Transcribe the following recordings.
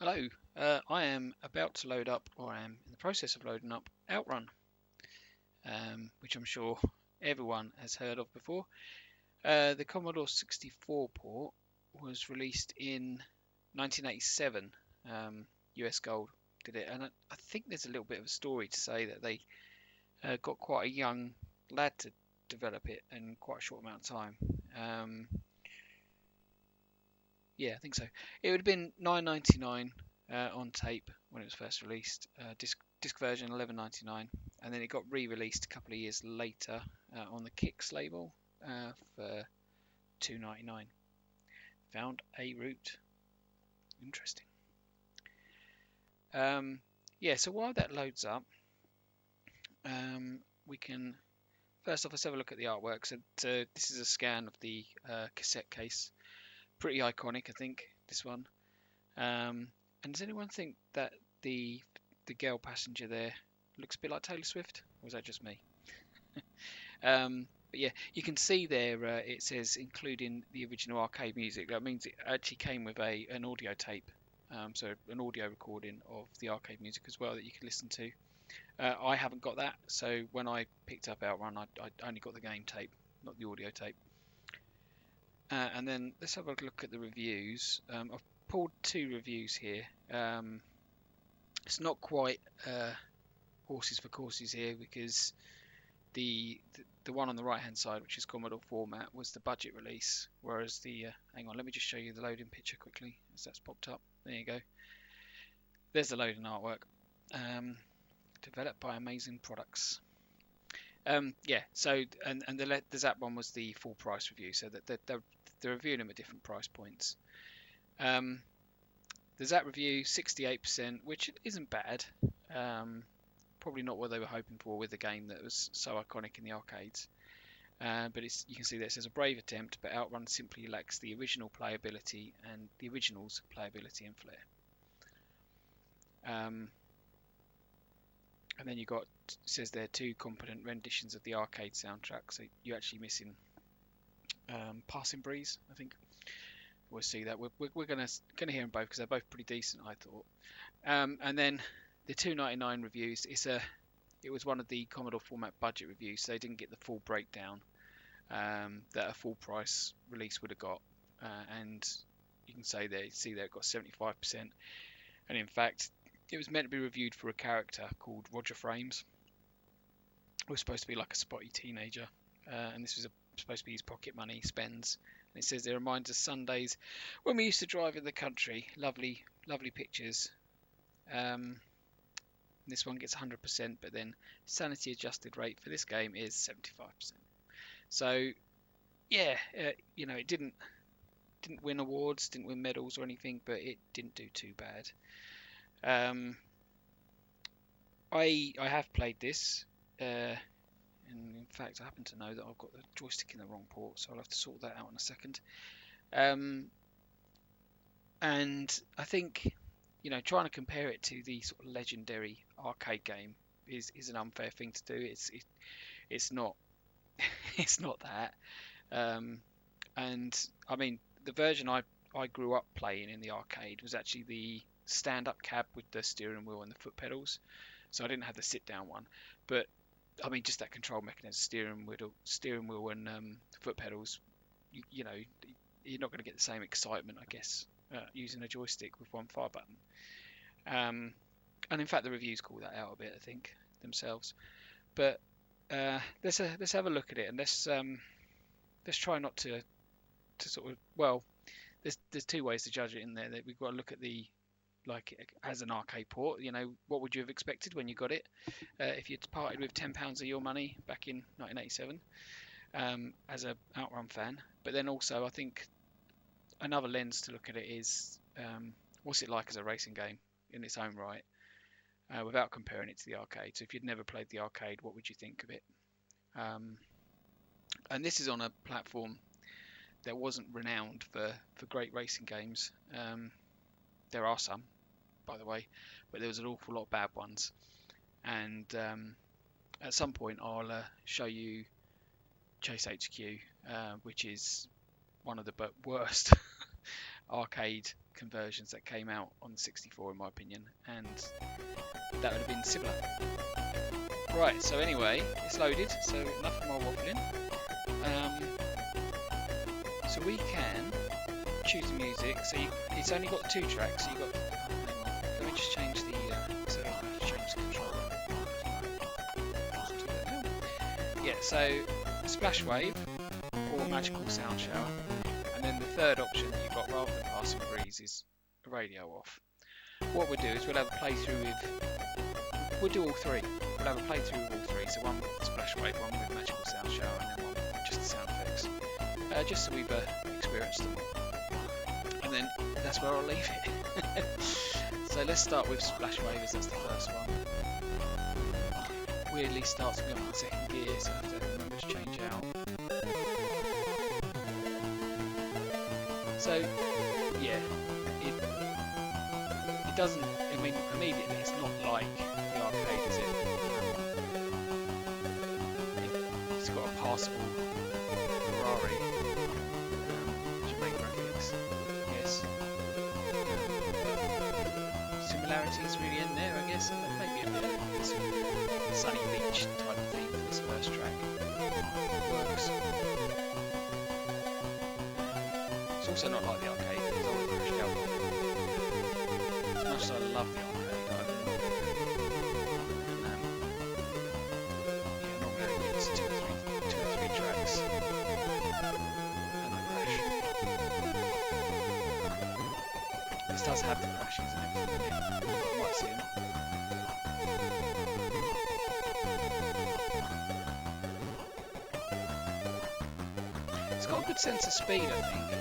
Hello, I am about to load up, or I am in the process of loading up, Outrun, which I'm sure everyone has heard of before. The Commodore 64 port was released in 1987. US Gold did it, and I think there's a little bit of a story to say that they got quite a young lad to develop it in quite a short amount of time. Um, yeah, I think so. It would have been 9.99 on tape when it was first released. Disc version 11.99, and then it got re-released a couple of years later on the Kicks label for 2.99. Found a route. Interesting. Yeah, so while that loads up, we can first off let's have a look at the artwork. So this is a scan of the cassette case. Pretty iconic, I think, this one. And does anyone think that the girl passenger there looks a bit like Taylor Swift, or is that just me? But yeah, you can see there it says including the original arcade music. That means it actually came with an audio tape, so an audio recording of the arcade music as well that you can listen to. I haven't got that, so when I picked up Outrun, I only got the game tape, not the audio tape. And then let's have a look at the reviews. I've pulled two reviews here. It's not quite horses for courses here because the one on the right hand side, which is Commodore format, was the budget release, whereas the hang on, let me just show you the loading picture quickly as that's popped up. There you go. There's the loading artwork. Developed by Amazing Products. Yeah. So and the Zap one was the full price review, so that they're reviewing them at different price points. The Zap review 68%, which isn't bad. Probably not what they were hoping for with a game that was so iconic in the arcades. But you can see that it says a brave attempt, but Outrun simply lacks the original playability and the original's playability and flair. And then you got, it says there, two competent renditions of the arcade soundtrack, so you're actually missing Passing Breeze, I think. We'll see that. We're gonna hear them both because they're both pretty decent, I thought. And then the 2.99 reviews. It was one of the Commodore format budget reviews, so they didn't get the full breakdown that a full price release would have got. And you can see there it got 75%. And in fact, it was meant to be reviewed for a character called Roger Frames. It was supposed to be like a spotty teenager, and this was supposed to be his pocket money he spends. And it says it reminds us Sundays when we used to drive in the country. Lovely, lovely pictures. This one gets 100%, but then sanity adjusted rate for this game is 75%. So yeah, it didn't win awards, didn't win medals or anything, but it didn't do too bad. I have played this, and in fact I happen to know that I've got the joystick in the wrong port, so I'll have to sort that out in a second. And I think, trying to compare it to the sort of legendary arcade game is an unfair thing to do. It's not it's not that. And I mean, the version I grew up playing in the arcade was actually the stand-up cab with the steering wheel and the foot pedals. So I didn't have the sit-down one, but I mean, just that control mechanism, steering wheel and foot pedals. You know, you're not going to get the same excitement, I guess, using a joystick with one fire button. And in fact, the reviews call that out a bit, I think, themselves. But let's have a look at it, and let's try not to sort of, well, there's two ways to judge it in there. That we've got to look at the, like, as an arcade port. What would you have expected when you got it if you'd parted with £10 of your money back in 1987 as a Outrun fan? But then also, I think another lens to look at it is what's it like as a racing game in its own right, without comparing it to the arcade. So if you'd never played the arcade, what would you think of it? And this is on a platform that wasn't renowned for great racing games. There are some, by the way, but there was an awful lot of bad ones. And at some point I'll show you Chase HQ, which is one of the worst arcade conversions that came out on 64 in my opinion, and that would have been similar. Right, so anyway, it's loaded, so enough of my waffling. So we can choose the music, so it's only got 2 tracks, so you got, hang on, let me just change the, so I have to change the controller. Yeah, so Splash Wave or Magical Sound Shower, and then the third option that you've got rather than Passing Breeze is radio off. What we'll do is we'll have a playthrough with, we'll do all 3. We'll have a playthrough with all 3, so one with Splash Wave, one with Magical Sound Shower, and then one with just the sound effects, just so we've experienced them all. And then that's where I'll leave it. So let's start with Splash Wave, as that's the first one. Weirdly starts me off in second gear, so I have to remember to change out. So yeah, it doesn't, I mean, immediately it's not like the arcade, is it? It's got a passable Ferrari, Jamaica graphics, yes. Similarities really in there, I guess, maybe a bit of sunny beach type of theme for this first track. Works. It's also not like the arcade because I was pushed out of it. As much as I love the arcade, I'm not very good. It's two or three tracks, and I crash. This does have the crashes and everything in it. I might see them. It's got a good sense of speed, I think.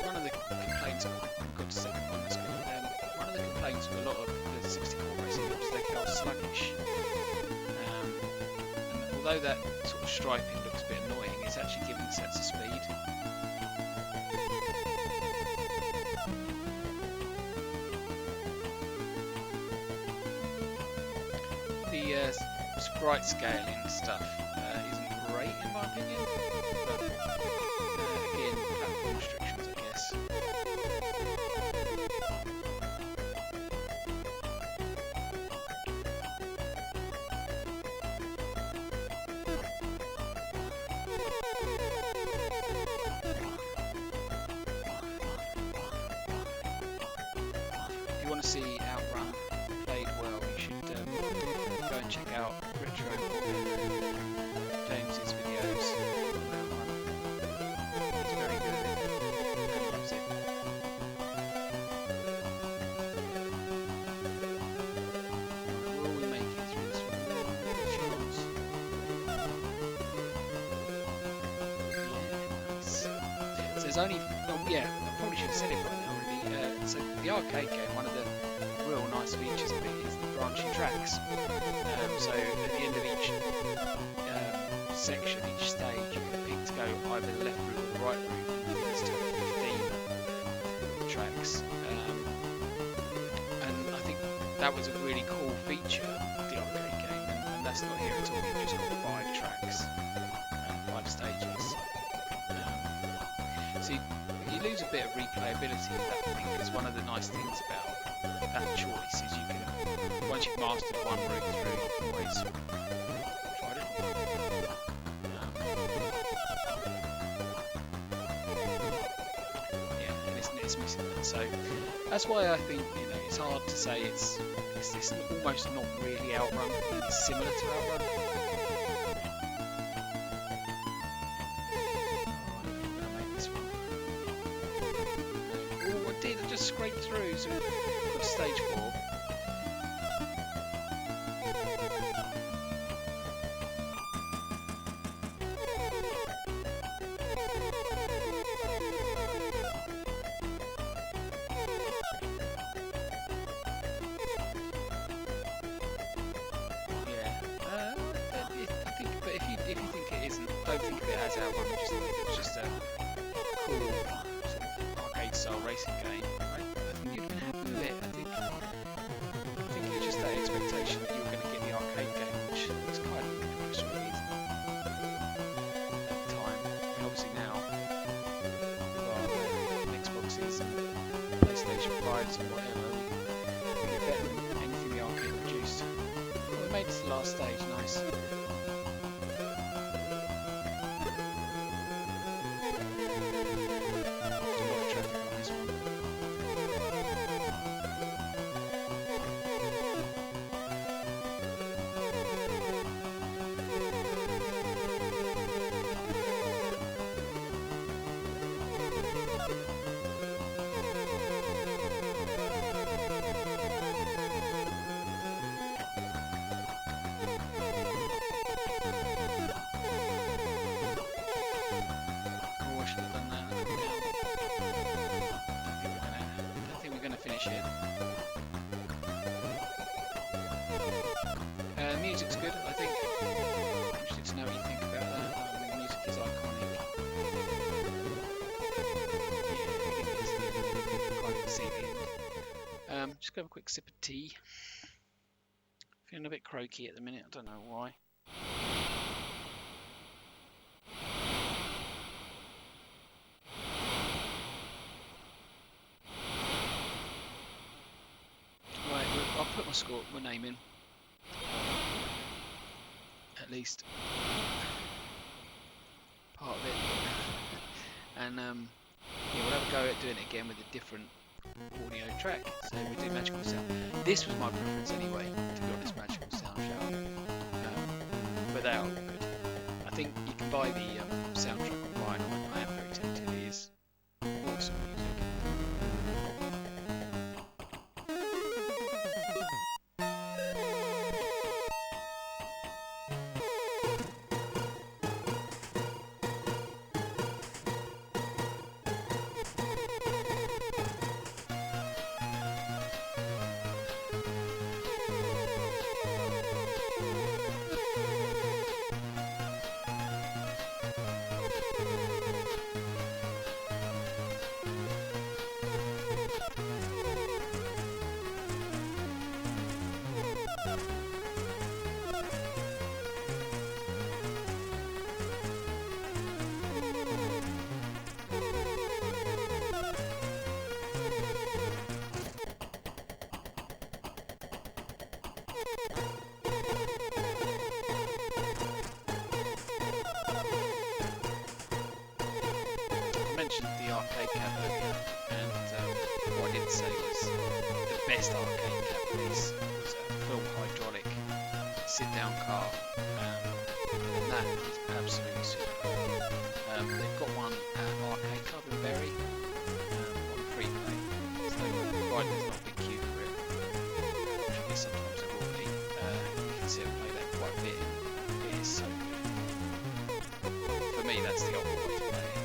One of the complaints I've got to say on this one, one of the complaints with a lot of the 64 racing games is they feel sluggish. And although that sort of striping looks a bit annoying, it's actually giving a sense of speed. The sprite scaling stuff isn't great in my opinion, but again, platform restrictions, I guess. If you want to see Outrun played well, you should go and check out Retro James's videos on Outrun. He's very good at it and loves it. Will we make it through this one? Chance. Yeah, nice. So there's only, oh yeah, I probably should have said it by now already. So the arcade game, one of the real nice features of it is the branching tracks. So at the end of each section, each stage, you can pick to go either the left route or the right route. There's 15 tracks, and I think that was a really cool feature of the arcade game, and that's not here at all. You've just got 5 tracks and 5 stages. So you lose a bit of replayability with that thing, because one of the nice things about that choice is you can, once you've mastered one route through, you can always try it. Yeah, and it's missing that. So that's why I think, you know, it's hard to say it's this almost not really Outrun. It's similar to Outrun. Oh, I did. I just scraped through. So we've got stage 4. Don't think of it as Outrun, I just think it was just a cool sort of arcade style racing game. I think you'd have been happy with it. I think it was just that expectation that you were going to get the arcade game, which was quite ludicrous really, isn't it? At the time. I mean, obviously now you are rides and whatever, we get better than anything the arcade produced. Well, we made it to the last stage, nice. A lot of traffic on this one. Oh, I should have done that a little down. Don't think we're gonna finish it. Music's good, I think. I'm interested to know what you think about that. The music is iconic. Yeah, we didn't get to the end. Can't even see the end. Just go have a quick sip of tea. Feeling a bit croaky at the minute, I don't know why. Right, I'll put my name in. At least part of it. And yeah, we'll have a go at doing it again with a different audio track. So we do Magical Sound. This was my preference anyway, to be honest, Magical Sound Shower. But they are all good. I think you can buy the soundtrack online. I am very tempted. It is awesome music. Mentioned the arcade cab earlier, and what I didn't say was the best arcade cab release was a full hydraulic sit-down car, and that is absolutely superb. They've got one at Arcade Club in Bury on free play, so provided there's not a big queue for it, which sometimes there will be, you can sit and play that quite a bit. It is so good. For me, that's the optimal way to play it.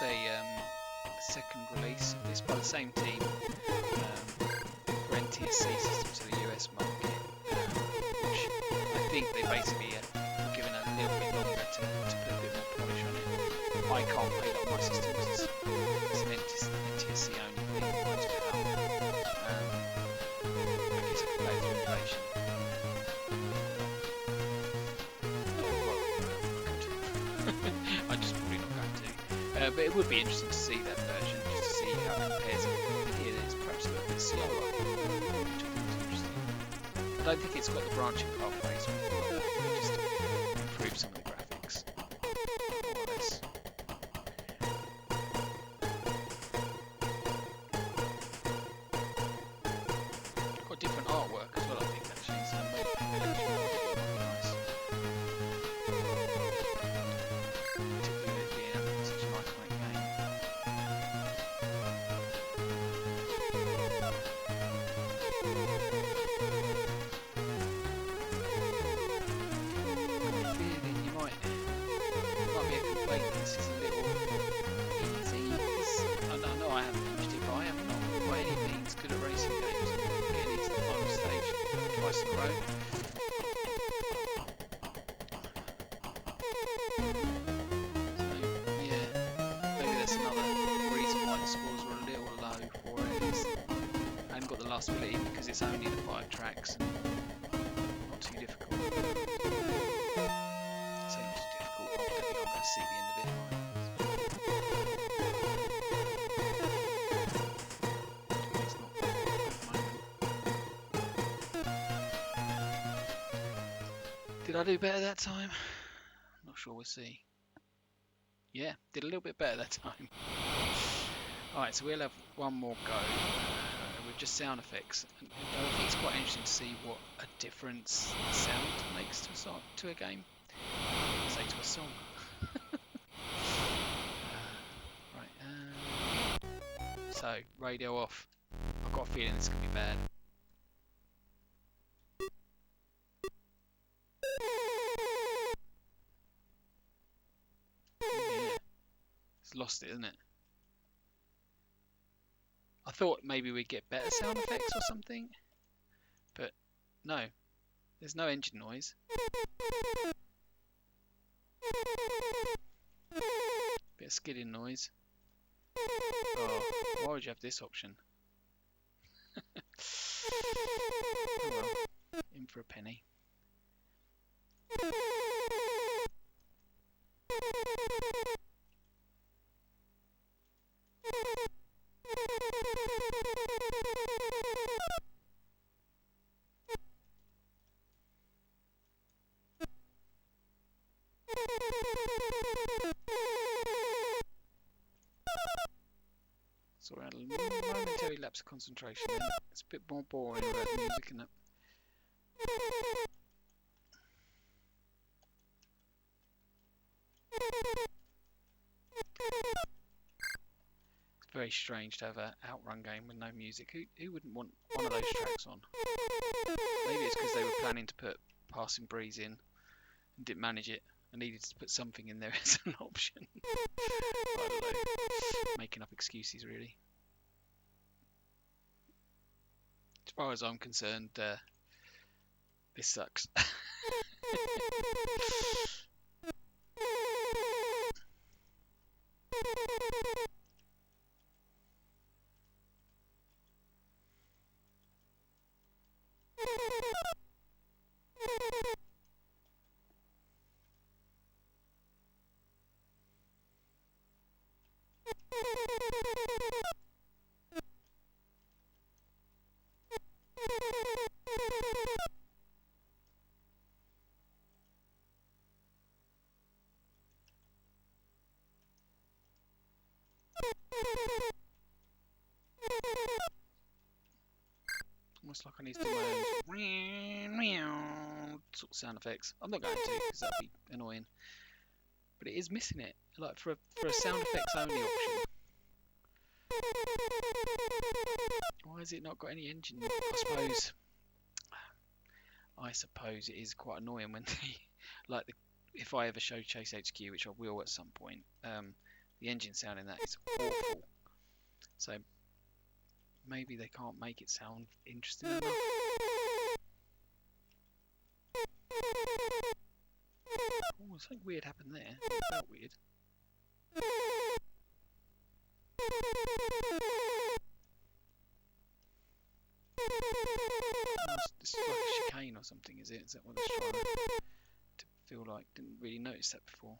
was a second release of this by the same team for NTSC systems to the US market, which I think they basically were given a little bit longer to put a bit more polish on it. I can't play that on my system because it's an NTSC only thing. Mine's PAL. I guess I can play through emulation. I'm just probably not going to. But it would be interesting to see that version, just to see how it compares. Here it's perhaps a little bit slower, which I think is interesting. I don't think it's got the branching pathways or anything like that. It just improves some of the graphics, more or less. Got different artwork as well, I think, actually, so maybe nice. Particularly it being such an iconic game. Got a feeling you might be a complaint that this is a little easy. I know I haven't finished it, but I am not by any means good at racing games. Getting into the final stage twice in a row. So, yeah, maybe that's another reason why the scores were a little low for it. I haven't got the last ability because it's only the 5 tracks and not too difficult. So not too difficult. I don't think I'm going to see the end of it, am I? It's not at the moment. Did I do better that time? Not sure, we'll see. Yeah, did a little bit better that time. Alright, so we'll have one more go with just sound effects. And I think it's quite interesting to see what a difference the sound makes to a game. Say to a song. Right, so radio off. I've got a feeling it's going to be bad. Yeah, it's lost it, isn't it? I thought maybe we'd get better sound effects or something, but no, there's no engine noise. Bit of skidding noise. Oh, why would you have this option? Oh well, in for a penny. Sorry, a momentary lapse of concentration. It's a bit more boring without the music, isn't it? It's very strange to have an Outrun game with no music. Who wouldn't want one of those tracks on? Maybe it's because they were planning to put Passing Breeze in and didn't manage it and needed to put something in there as an option. I don't know. Making up excuses, really. As far as I'm concerned, this sucks. Almost like I need to do my own sort of sound effects. I'm not going to because that'd be annoying. But it is missing it. Like for a sound effects only option. Why has it not got any engine? I suppose it is quite annoying when they if I ever show Chase HQ, which I will at some point, The engine sound in that is awful. So maybe they can't make it sound interesting enough. Oh, something weird happened there. It felt weird. Oh, this is like a chicane or something, is it? Is that what it's trying to feel like? Didn't really notice that before.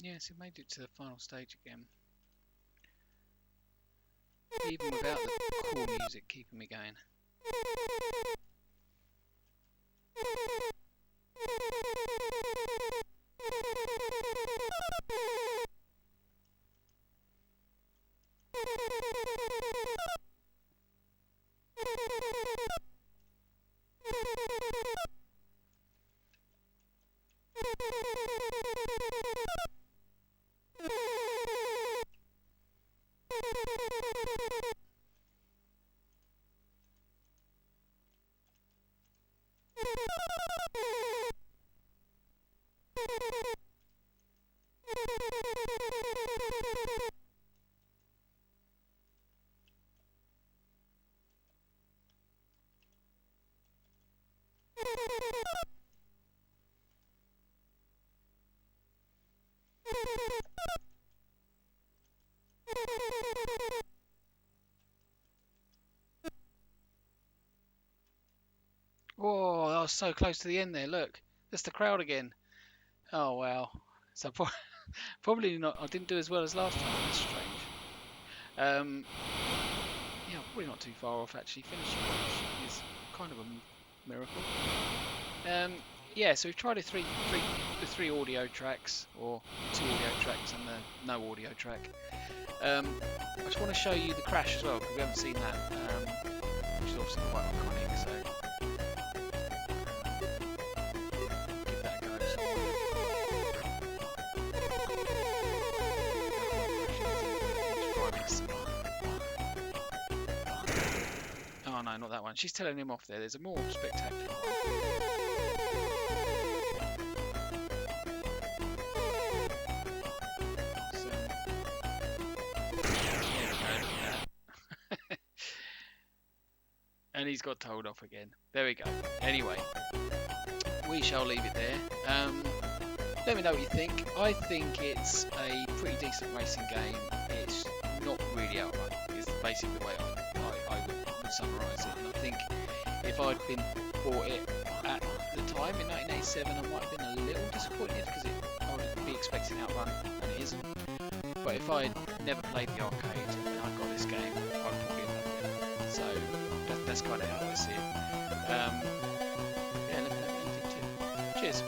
Yes, it made it to the final stage again. Even without the cool music keeping me going. Oh, I was so close to the end there. Look, that's the crowd again. Oh wow. So probably not. I didn't do as well as last time. That's strange. Yeah, probably not too far off actually finishing, which is kind of a miracle. Yeah, so we've tried the three audio tracks, or 2 audio tracks and the no audio track. I just want to show you the crash as well, because we haven't seen that, which is obviously quite iconic. So give that a go. Oh no, not that one. She's telling him off there. There's a more spectacular one. And he's got told off again. There we go. Anyway, we shall leave it there. Let me know what you think. I think it's a pretty decent racing game. It's not really Outrun. It's basically the way I would summarise it. And I think if I'd been bought it at the time in 1987, I might have been a little disappointed because I would be expecting Outrun and it isn't. But if I'd never played the arcade and I got this game, I'd probably have loved it. So that's kind of how I see it. Yeah, let me know what you think too. Cheers.